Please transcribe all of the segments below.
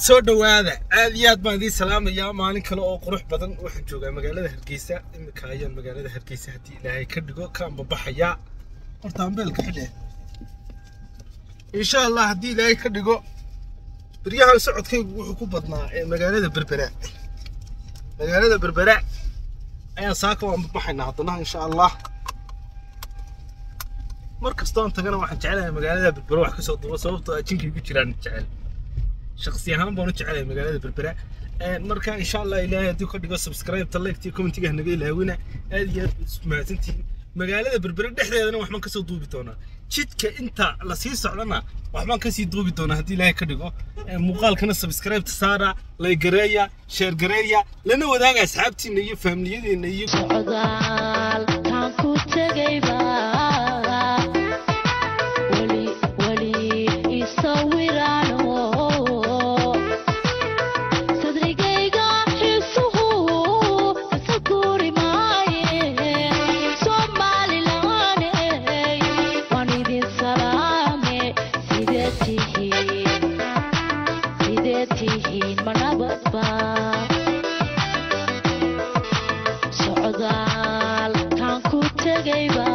soo dhawaada aad iyo aad baan idin salaamayaa maalin kale oo qurux badan waxaan joogaa magaalada Hargeysa imika ayaan magaalada Hargeysa hadii Ilaahay ka dhigo ka baxaya horta ambeelka xidhe insha Allah hadii Ilaahay ka dhigo bariyahan socodkaygu wuxuu ku badnaa magaalada Berbera ayaan saaka waan baxaynaa hadana insha Allah markasta aan tagana waxaan jecelahay magaalada Berbera wax ka soo duubo sababtoo ah jinkaygu jiraan jecel شخصيا هم بونو جعلي مقالة بربرة مركا إن شاء الله إلهي هديو كدقو سبسكرايب تلايك تي كومنتي نقي لهوينا هذه سمعتنتي مقالة بربرة دحري أنا وحمان كسو دوبي تونا شدك أنت لسيس علنا وحمان كسي دوبي تونا هدي إلهي كدقو مقال كنا سبسكرايب تسارع لايك قرايا شير قرايا لأنه وداقا أصحابتي إنه فامليين إنه سعدال كان كنت جايبا ولي يصورانو سعدال كان كنت جايبا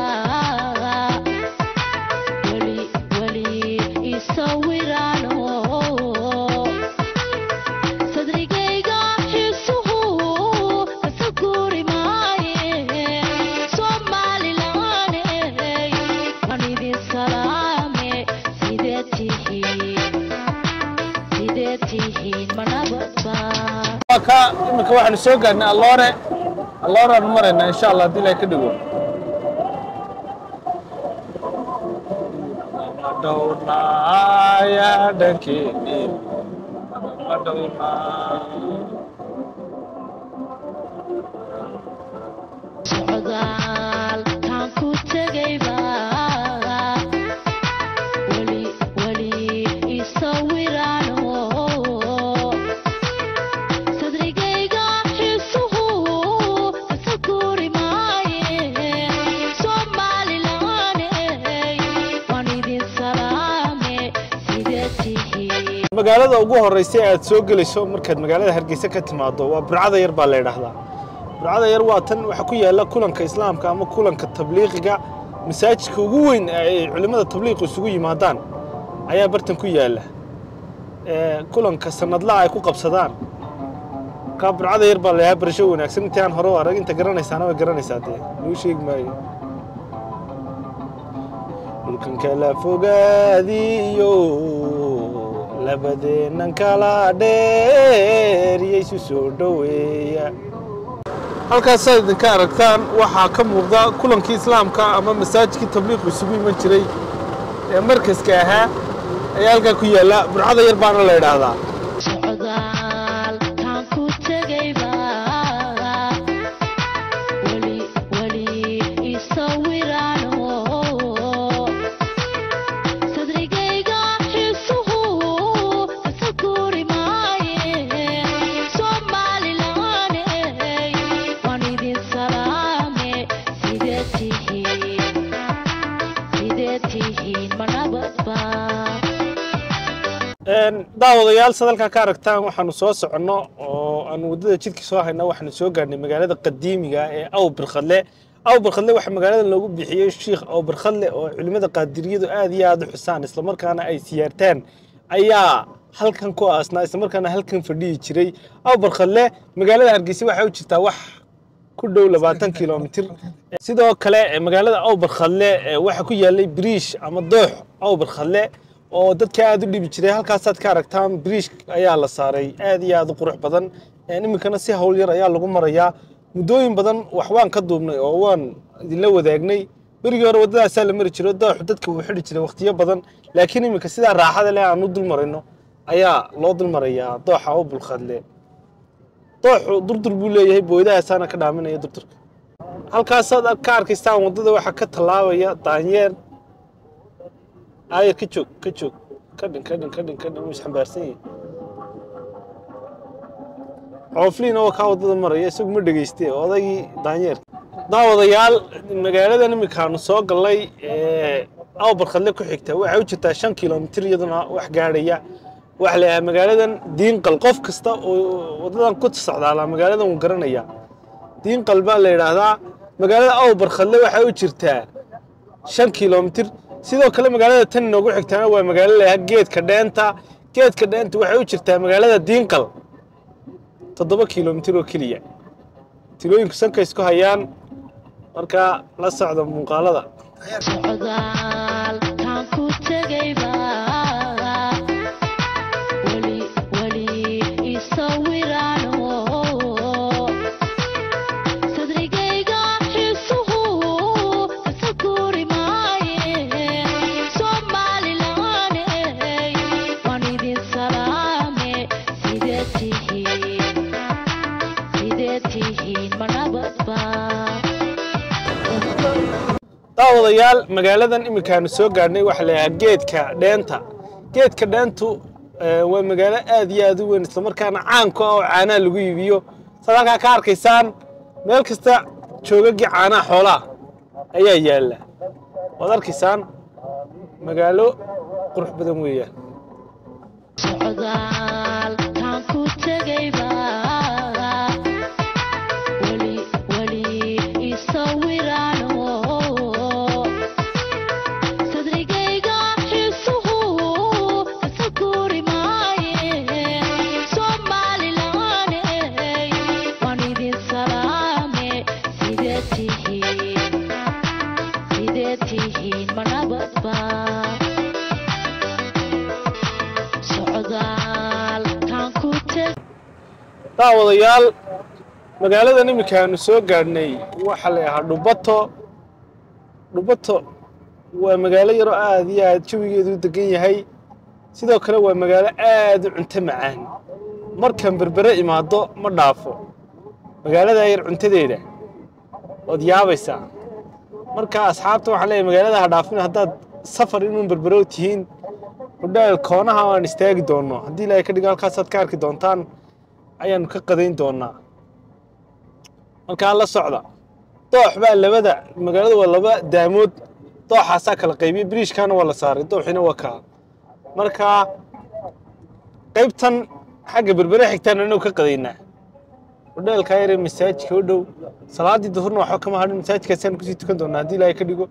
ولي يصورانو صدريقيقا حسوه تسكوري معاي صومالي لاني وانيدي السلامي سيدتيهين منابطا imika waxaan soo gaarnay Allore marayna insha Allah hadii la ka dhigo madawnaaya dhankeenii سعدال كان كنت جايبا ولي يصورانو magaalada ugu horeysay aad soo galayso markaad magaalada Hargeysa ka timaado waa Burcada Yar baa la yiraahdaa Burcada Yar waa tan waxa ku yaala kulanka islaamka ama kulanka tabliiqiga masaajidka ugu weyn ee culimada tabliiq isugu yimaadaan ayaa bartan ku yaala kulanka sanadlaha ay ku qabsadaan ka Burcada Yar baa la yahay barasho wanaagsan intii aan hore arag inta garanaysaana way garanaysaa uu sheeg maayo dhulkan kala fogaadiyo labadeenan kala dheer yeesu soo dhaweeya halkaas aad ka aragtaan waxa ka muuqda kulankii islaamka ama masaajidkii tabliiq isugu iman jiray ee markaska ahaa ayaa halka ku yaala Burcada Yar baana la yiraahdaa سعدال كان كنت جايبا ولي يصورانو صدريقيقا حسوه تسكوري معاي صومالي لاني وانيدي السلامي سيدتيهين منابطا daawadayaal sadalka ka aragtaan waxaanu soo socono oo aan wadada jidka soo hayna waxaanu soo gaarnay magaalada qadiimiga ee Awbarkhadle waxa magaalada loogu bixiyay Sheikh Awbarkhadle oo culimada qaadiriyadu aad iyo aad u xusaan isla markaana ay siyaartaan ayaa halkan ku aasnaa isla markaana halkan fadhiyi jiray Awbarkhadle magaalada Hargeysa waxa u jirtaa wax ku dhow 20 kilomitir sidoo kale magaalada Awbarkhadle waxa ku yaalay bridge ama doox Awbarkhadle oo dadka aad u dhibi jiray halkaas aad ka aragtaan bridge ayaa la saaray aad iyo aad u qurux badan imikana si hawl yar ayaa lagu marayaa mudooyin badan wax waan ka duubnay oo waan idin la wadaagnay berigii hore wadadaas la mari jiray dadka uu xidhi jiray waqtiyo badan laakiin imika sida raaxada leh aan u dul marayno ayaa loo dul marayaa dooxa Awbarkhadle dooxu durdur buu leeyahay booyadahaasana ka dhaaminaya durdurka halkaas aad ka arkaystaan wadada waxa ka talaabaya daanyeer ka joog kadin wuu isxambaarsan yahay عوفلين أو كاود المرة يسوق مدرجستي وضعي دانير داوديال مجالات أنا مكانو سوق الله أو برخليك حكته وعوجته 5 كيلومتر يدنا وحجارية waxa la yahay magaaladan diinqal qof kasta oo wadadan ku socdaala magaaladan uu garanaya diinqal baa la yiraahdaa magaalada aw barkhadle waxa u jirtaa 5 kilomitir sidoo kale magaalada tan noogu xigtaana waa magaalo la yahay geedka dheenta waxay u jirtaa magaalada diinqal 7 kilomitir oo kaliya tilooyinku sanka isku hayaan marka la socdo muuqaalada socdaal taan ku tagayba wali isawiraano sadrigayga xisuhu tasakuri maaye Somaliland waan idin salaame sideetihiin manabadba daawadayaal magaaladan imikaanu soo gaarnay waxa la yahay geedka dheentu waa magaalo aad iyo aad u weyn isla markaana caan ku ah oo caanaha lagu iibiyo sadalka ka arkaysaan meel kasta joogagii caanaha xoolaha ayaa yaala waad arkaysaan magaalo qurux badan weeyaan socdaal taan ku tagayba wali isawiraano sadrigayga xisuhu tasakuri maaye Somaliland waan idin salaame sideetihiin manabadba socdaal taan ku daawadayaal magaaladan imikaanu soo gaarnay waxa la yahay dhubato waa magaalo yar oo aad iyo aad jawigeedu degan yahay sidoo kale waa magaalo aad u cunto macaan markan berbere imaado ma dhaafo magaalada yar cuntadeeda wad yaabaysaa marka asxaabta waxaan leeyahay magaalada ha dhaafin haddaad safar inuu berbere u tihiin hudheel koonaha waan istaagi doonno haddii ilaahay ka dhigo halkaasaad ka arki doontaan ayaanu ka qadayn doonaa markaa la socda doox baa labada magaalada waa laba daamood dooxaasaa kala qaybiyey biriishkaana waa la saaray dooxina waa kaa markaa qaybtan xagga berbere xigtaan inuu ka qadaynaa hudheelkaa yare masaajidka u dhow salaadii duhurna waxba kama hadhin masaajidkaasaan kusii tukan doonaa haddii ilaahay ka dhigo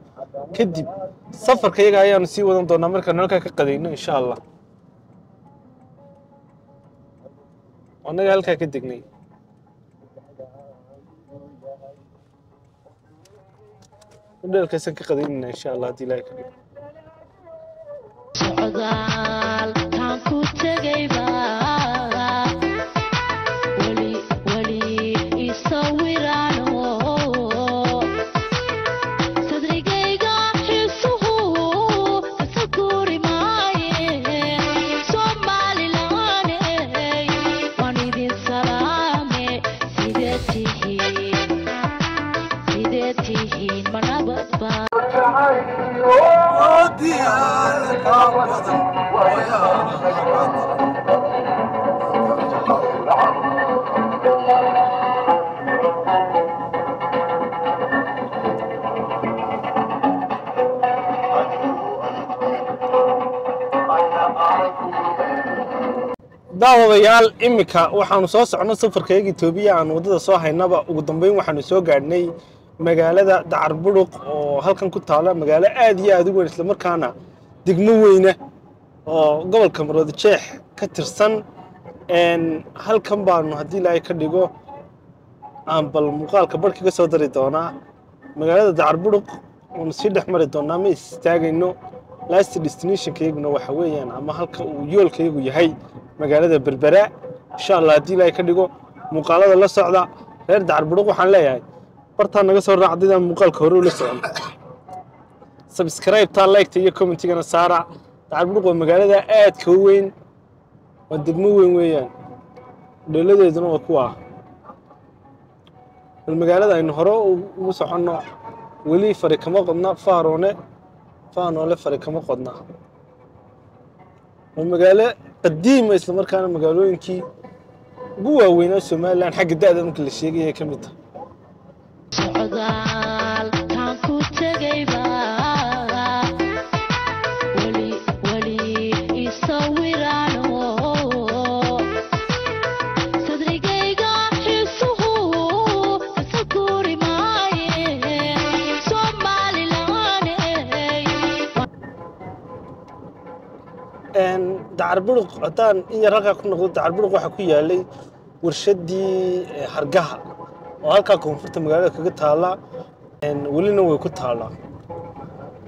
kadib safarka iyaga ayaanu sii wadan doonaa markaan halkaa ka qadayno insha allah annaga halkaa ka degnay hudheelkaasaan ka qadaynayna insha allah haddii ilaahay ka dhigo socdaal taan ku tagayba wali isawiraano sadrigayga xisuhu tasakuri maaye Somaliland waan idin salaame sideetihiin manabadba daawadayaal imika waxaanu soo soconno safarkayga Itoobiya aan wadada soo haynaba ugu dambeyn waxaanu soo gaarnay magaalada Dacar Buruq oo halkan ku taala magaalo aad iyo aad u weyn isla markaana degmo weyna oo gobolka Maroodijeex ka tirsan halkan baanu haddii ilaahay ka dhigo aan bal muuqaalka barkiga soo dari doonaa magaalada Dacar Buruq oo si dhex mari doonaa ma istaagayno last destination keeguna waxa weeyaan ama halka uu yoolkaygu yahay magaalada berbera insha Allah haddii ilaahay ka dhigo muuqaalada la socda reer Dacar Buruq waxaan leeyahay bartaan naga soo raacdida muuqaalka hore la socon subscribe ta like iyo commentigana saara Dacar Buruq waa magaalada aad ka weyn waa degmo weyn weeyaan dowladeeduna waa kuwa magaalada aynu hore ugu soconno weli fari kama qodna faanoole fari kama qodna magaalo qadiima isla markaana magaalooyinkii ugu waaweynaa Soomaaliland xagga da'da markii la sheegay ka mid socdaal taan ku tagayba wali isawiraano Dacarburuq haddaan in yar halkaa ku noqdo Dacarburuq waxaa ku yaalay warshadii hargaha oo halkaa koonfurta magaalada kaga taala welina way ku taalaa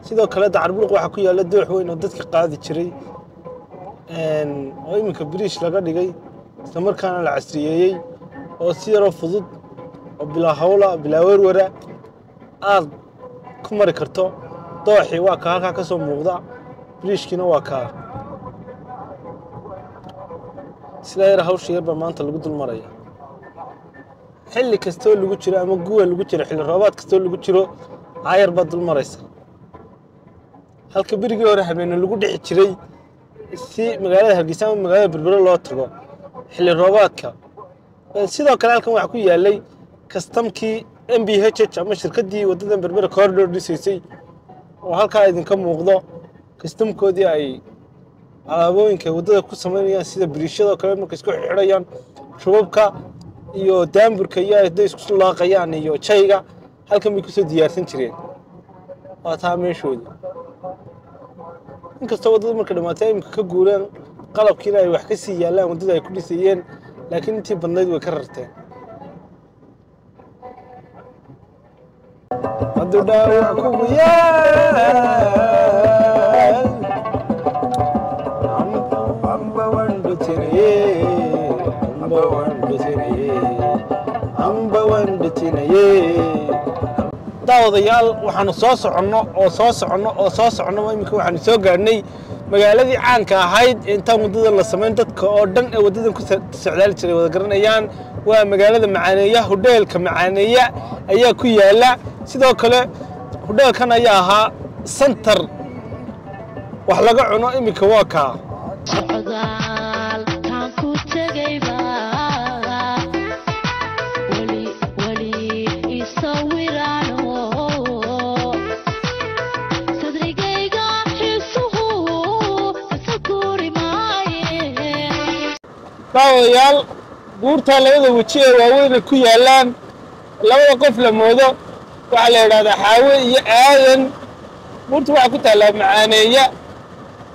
sidoo kale Dacarburuq waxaa ku yaala doox weyn oo dadka qaadi jiray oo iminka biriish laga dhigay isla markaana la casriyeeyey oo si yaroo fudud oo bilaa hawla bilaa werwara aad ku mari karto dooxii waa ka halkaa ka soo muuqda biriishkiina waa kaa sida yar hawsha yar baa maanta lagu dul maraya xilli kastoo lagu jiro ama guwa lagu jiro xilli roobaad kastoo lagu jiro caayar baa dul maraysa halka berigii hore habeen lagu dhixi jiray si magaalada Hargeysa ama magaalada Berbera loo tago xilli roobaadka sidoo kale halkan waxa ku yaalay kastamkii MBHH ama shirkadii wadada Berbera corridor dhisaysay oo halka idinka muuqdo kastamkoodii ay alaabooyinka wadada ku sameeyaan sida biriishada kale markay isku xidhayaan shubabka iyo daamburka iyo ay isku laaqayaan iyo chayga halkan bay ku soo diyaarsan jireen waa taa meeshoodii inkastoo wadada markay dhamaatay imka ka guureen qalabkiina ay wax ka sii yaalaan wadada ay ku dhisayeen laakiin intii badnayd way ka rarteen hadduu dhaawac kugu yaal amba wandhatinaye daawadayaal waxaanu soo soconno iminka waxaanu soo gaadhnay magaaladii caanka ahayd intaan waddadan la samayn dadka oo dhan ee waddadan ku socdaali jiray wada garanayaan waa magaalada Macaaneeya hodheelka Macaaneeya ayaa ku yaala sidoo kale hodheelkan ayaa ahaa center wax laga cuno iminka waa kaa socdaal taan ku tagayba wali isawirano sadrigayga xisuhu asaguri maaye daawadayaal buurta labada waji ee waaweyn ku yaalaan labada qof la moodo waxa la yiraahdaa xaawe iyo aadan buurta waxa ku taala Macaaneeya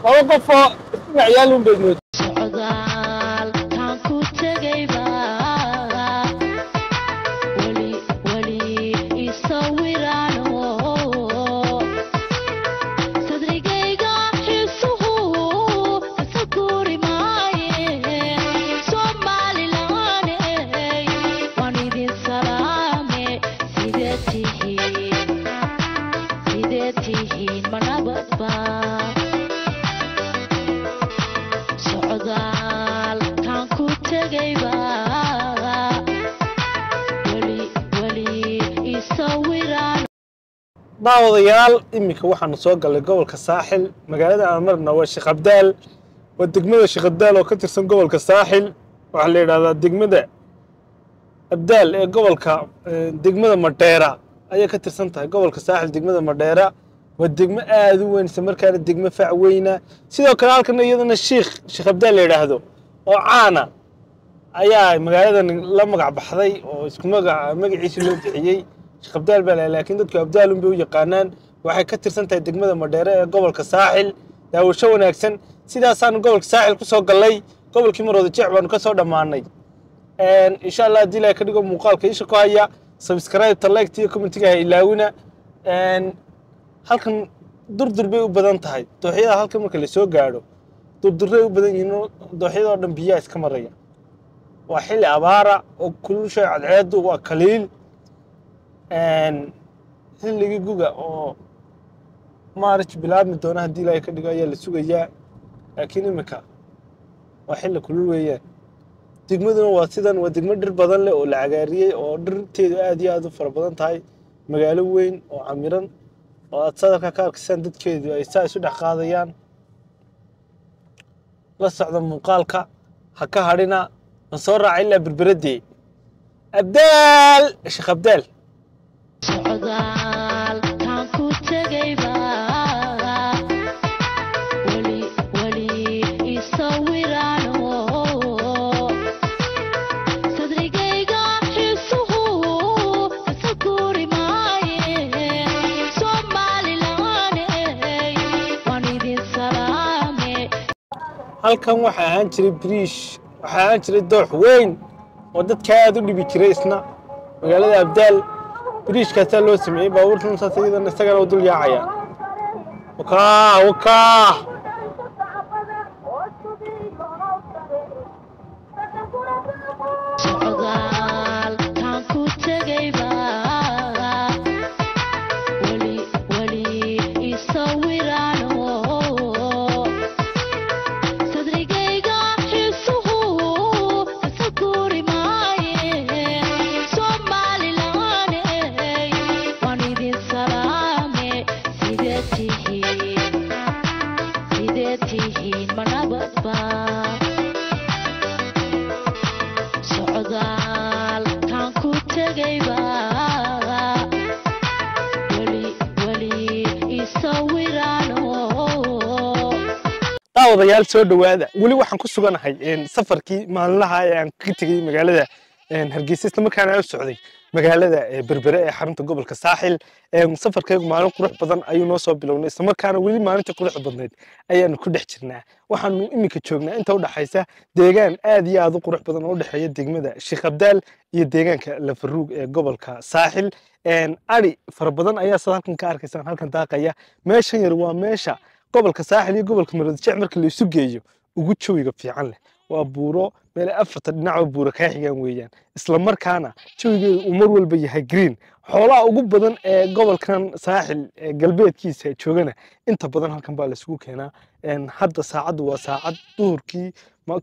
laba qof oo magacyal u beedmood socdaal taan ku tagayba wali isawirano sadrigayga xisuhu asaguri maaye Somaliland waan idin salaame sidee tihiin manabadba socdaal taan ku tagayba wali isawirano daawadayaal iminka waxaanu soo galay gobolka Saaxil magaalada aan marna waa Sheekh Abdaal waa degmada Sheekh Abdaal oo ka tirsan gobolka Saaxil waxa la yiraahdaa degmada Abdaal ee gobolka degmada Madheera ayay ka tirsan tahay gobolka Saaxil degmada Madheera waa degmo aad u weyn isla markaana degmo fac weyna sidoo kale halkan iyadana Sheekh Abdaal la yiraahdo oo caana ayaa magaaladan la magac baxday oo isku magaciisa loo bixiyay Sheekh Abdaal baa laakiin dadku Abdaal u yaqaanaan waxay ka tirsan tahay degmada Madheera ee gobolka Saaxil daawasho wanaagsan sidaasaan gobolka Saaxil ku soo galay gobolkii Marooda Jeex baan ka soo dhamaanay insha Allah hadii la ka dhigo muuqaalka isha ku haya subscribe ta like iyo comment-ga ilaawina halkan durdur bay u badan tahay dooxyada halkan marka la soo gaaro durduray u badan yihiin dooxyada oo dhan biyaha iska maraya waa xilli abaara oo kulusha cadceedu waa kaliil xilligii guga oo March bilaabmi doona hadii ilaahay ka dhigo ayaa la sugayaa laakiin imika waa xilli kulul weeyaan degmaduna waa sidan waa degmo dhir badan leh oo la cagaariyay oo dhirteedu aad iyo aad u fara badan tahay magaalo weyn oo camiran oo aad sadarka ka arkaysan dadkeedu ay saa isu dhex qaadayaan la socda muuqaalka ha ka hadhina ma soo raacay ilaa berberadii Abdaal Sheekh Abdaal socdaal taan ku tagayba wali isawirano sadrigayga xisuhu asaguri maaye Somaliland waan idin salaame halkan waxaa ahaan jiray biriish, waxaa ahaan jiray doox weyn oo dadka aad u dhibi jiray isna magaalada Abdaal. biriishkaasaa loo sameeyey baabuurtan saas iyadana isagana u dul yaacaya. wakaa socdaal kaan ku tegayba weli isawiraano sadrigayga xiisuhu tasakuri maaye Somalilaaney waan idin salaame sidee tihiin ma nabadba socdaal kaan ku tegayba weli isawiraano daawadayaal soo dhawaada. weli waxaan ku suganahay safarkii maalinlaha ee aan ka tegay magaalada Hargeysa isla markaana u socday magaalada Berbere ee xarunta gobolka Saaxil. safarkaygu maalin qurux badan ayuu noo soo bilownay isla markaana weli maalinta quruxda badneed ayaanu ku dhex jirnaa. waxaanu iminka joognaa inta u dhaxaysa deegaan aad iyo aad u qurux badan oo u dhaxeeya degmada Sheekh Abdaal iyo deegaanka Lafaruug ee gobolka Saaxil. ari fara badan ayaa halkan ka arkaysaan halkan daaqaya. meeshan yar waa meesha gobolka Saaxil iyo gobolka Maroodijeex marka la isu geeyo ugu jawiga fiican leh. waa buuro meel afarta dhinac oo buuro ka xigaan weeyaan, isla markaana jawigeedu uu mar walba yahay green. xoolaha ugu badan ee gobolkan Saaxil galbeedkiisa joogana inta badan halkan baa la isugu keenaa. hadda saacadu waa saacad duhurkii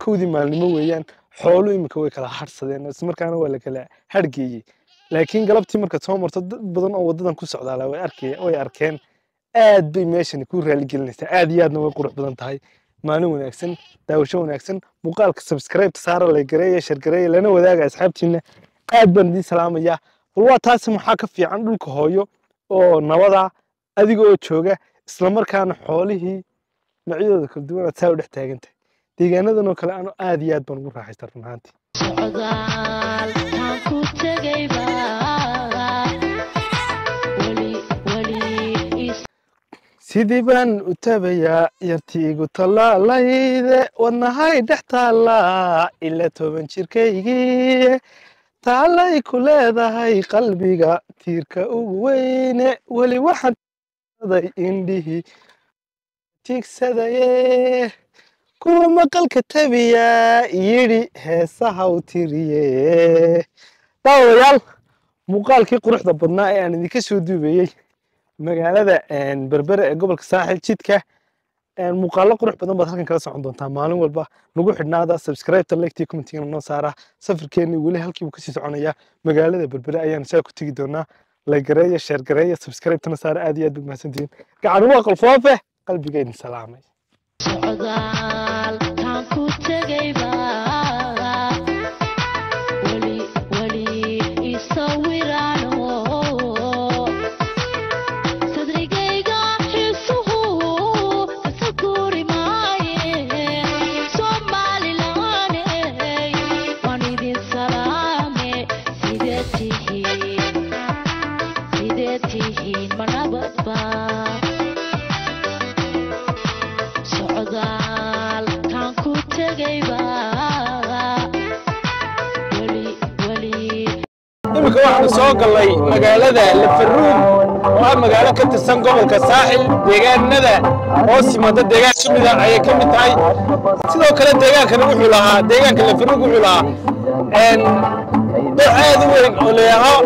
kowdii maalnimo weeyaan. xooluhu iminka way kala harsadeen isla markaana waa la kala hargeeyey, laakiin galabtii markaad soo marto dad badan oo wadadan ku socdaala way arkeen. aad bay meeshani ku raali gelinaysaa, aad iyo aadna way qurux badan tahay. maalin wanaagsan, daawasho wanaagsan. muuqaalka subscribe saara, like gareeya, share gareeya, lana wadaaga asxaabtiina. aad baan idin salaamayaa. bal waa taasi maxaa ka fiican dhulka hooyo oo nabada adiga oo jooga isla markaana xoolihii noocyadooda kala duwan aad saa u dhex taagantahay. deegaanadan oo kale ano aad iyo aad baan ugu raaxaystaa run ahaantii. socdaal kaan ku tegayba weli sidii baan u tabayaa yartiigu tallaalayde wadnahay dhex taallaa ilaa 10 jirkaygii taalay ku leedahay qalbiga tiirka ugu weyne weli waxaan day indhihii tiigsadaye kuwa maqalka tabiyaa yidhi heesaha u tiriye. daawadayaal muuqaalkii quruxda badnaa ee aan idinka soo duubayey magaalada Berbere ee gobolka Saaxil jidka muuqaalo qurux badan baad halkan kala socon doontaa maalin walba. nagu xidhnaada, subscribe like comment noo saara. safarkeeni weli halkii uu kasii soconaya magaalada Berbere ayaan saa ku tagi doonaa. like gareeya, share gareeya, subscribe tana saara. aad iyo aad ugu mahadsantihiin. gacan waa qalfoofe qalbigeena salaamay. socdaal kaan ku tegayba weli isawiraano sadrigayga xiisuhu tasakuri maaye Somalilaaney waan idin salaame sidee tihiin ma nabadba socdaal kaan ku tegayba weli iminka waxaanu soo galnay magaalada Lafaruug oo ah magaalo ka tirsan gobolka Saaxil. deegaanada hoos yimaada deegaan ka mid ah ayay ka mid tahay. sidoo kale deegaankana wuxuu lahaa deegaanka Lafaruug wuxuu lahaa doox aad u weyn oo leeyahay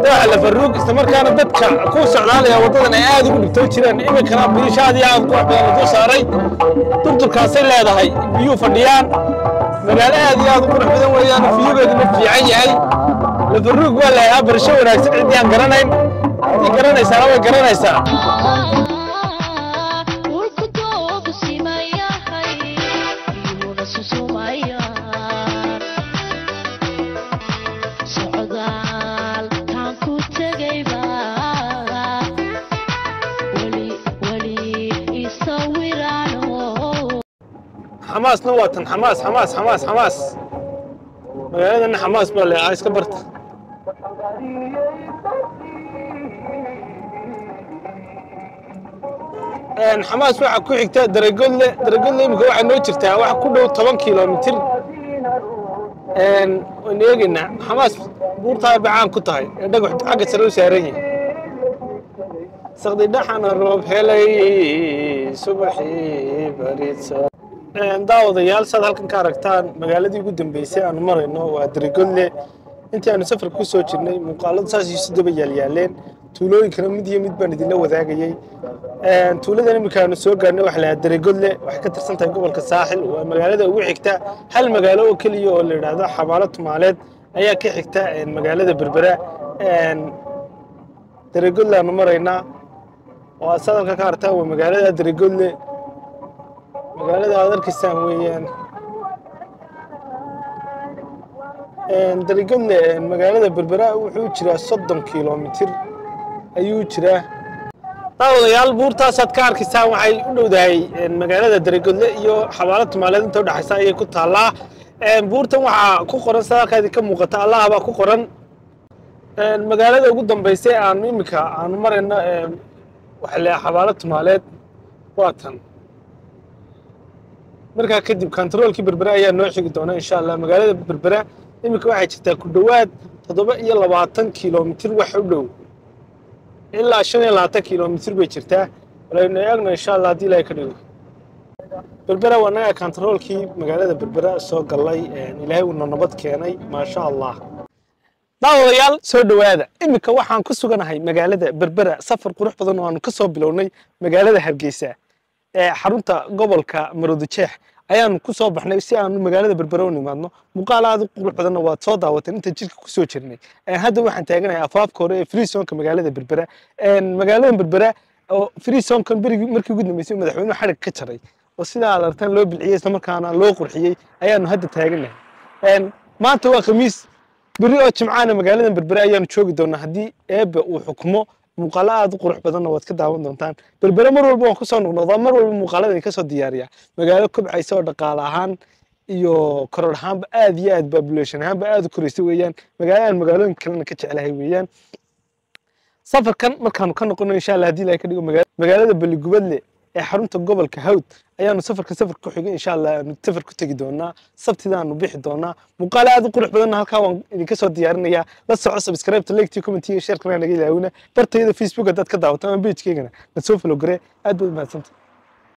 dooxa Lafaruug isla markaana dadka ku socdaalaya wadadan ay aad ugu dhibtoon jireen. iminkana biriishaad iyo aad qurux badan lagu saaray. durturkaasay leedahay biyuu fadhiyaan. magaalo aad iyo aad u qurux badan weeyaan, fiyugeeduna fiican yahay. Lafaruug waa leeyahay barasho wanaagsan. ciddii aan garanayn ciddii garanaysaana way garanaysaa. dhulku doogu simayahay iyuuna susumaya socdaal kaan ku tegayba weli isawiraano xamaasna waa tan xamaas magaaladana xamaas baa leeyahay iska barta. xamaas waxa ku xigta daragodle imika waxa noo jirtaa wax ku dhow 10 kilomitir waan eegaynaa xamaas buurtaa bacaan ku tahay dhagax xagga sare u saaran yahay saqdi dhaxana roob helay subaxii baridsa daawadayaal saad halkan ka aragtaan magaaladii ugu dambeysay aan marayno waa daragodle intii aanu safarka ku soo jirnay muuqaalada saas isu daba yaalyaaleen tuulooyinkana mid iyo mid baan idinla wadaagayay tuuladan imika aanu soo gaarnay waxa la daragodle waxay ka tirsan tahay gobolka saaxil waa magaalada ugu xigta hal magaalo oo kaliya oo la yiraahdo xabaalo tumaaleed ayaa ka xigta magaalada berbera daragodle aanu maraynaa waa sadalka ka aragtaan waa magaalada daragodle magaalada aad arkaysaan weeyaan daragodle magaalada berbera wuxuu jiraa 30 kilomitir ayuu jiraa daawadayaal buurtaasaad ka arkaysaan waxay u dhowdahay magaalada daragodle iyo xabaalo tumaaleed inta u dhaxaysa ayay ku taallaa buurtan waxaa ku qoran sadalkaadii ka muuqata allaha baa ku qoran magaalada ugu dambeysay aanu imika aanu marayno waxa la xabaalo tumaaleed waa tan markaa kadib kantaroolkii berbera ayaa noo xigi doona insha allah magaalada berbera imika waxay jirtaa ku dhowaad 27 kilomitir wax u dhow ilaa 25 kilomitir bay jirtaa walaynu eegno insha allah haddii ilaahay ka dhigo berbera waa naga kantaroolkii magaalada berbera soo galay ilaahay uu nabad keenay maasha allah daawadayaal soo dhawaada imika waxaan ku suganahay magaalada berbera safar qurux badan oo aanu ka soo bilownay magaalada hargeysa xarunta gobolka maroodijeex ayaanu ku soo baxnay si aanu magaalada berbera u nimaadno muuqaal aad u qurux badan waad soo daawateen inta jidka ku soo jirnay hadda waxaan taaganahay afaafka hore ee freesonka magaalada berbera magaalada berbera oo freesonka markii ugu dambeysay madaxweynuhu xarig ka jaray oo sidaa aad aragtaan loo bilciyay isla markaana loo qurxiyey ayaanu hadda taaganahay maanta waa khamiis beri oo jimcaana magaalada berbera ayaanu joogi doonaa haddii eebbe uu xukumo muuqaalo aad u qurux badanna waad ka daawan doontaan berbera mar walba waan ku soo noqnoqdaa mar walba muuqaalada ka soo diyaariya magaalo kobcaysa oo dhaqaale ahaan iyo koror ahaanba aad iyo aad population ahaanba aad u koraysa weeyaan magaaladaan magaalooyin kalena ka jeclahay weeyaan safarkan markaanu ka noqono insha allah haddii ilaahay ka dhigo magaalada Baligubadle ee xarunta gobolka Hawd ayaanu safar ku xigay insha Allah aanu safar ku tagi doonaa sabtidaanu bixi doonaa muuqaal aad u qurux badan halka waan idinka soo diyaarinayaa la soco subscribe like comment iyo share kana naga ilaawina bartayda Facebook dad ka daawataan page-keygana la soo follow garee aad baad mahadsantahay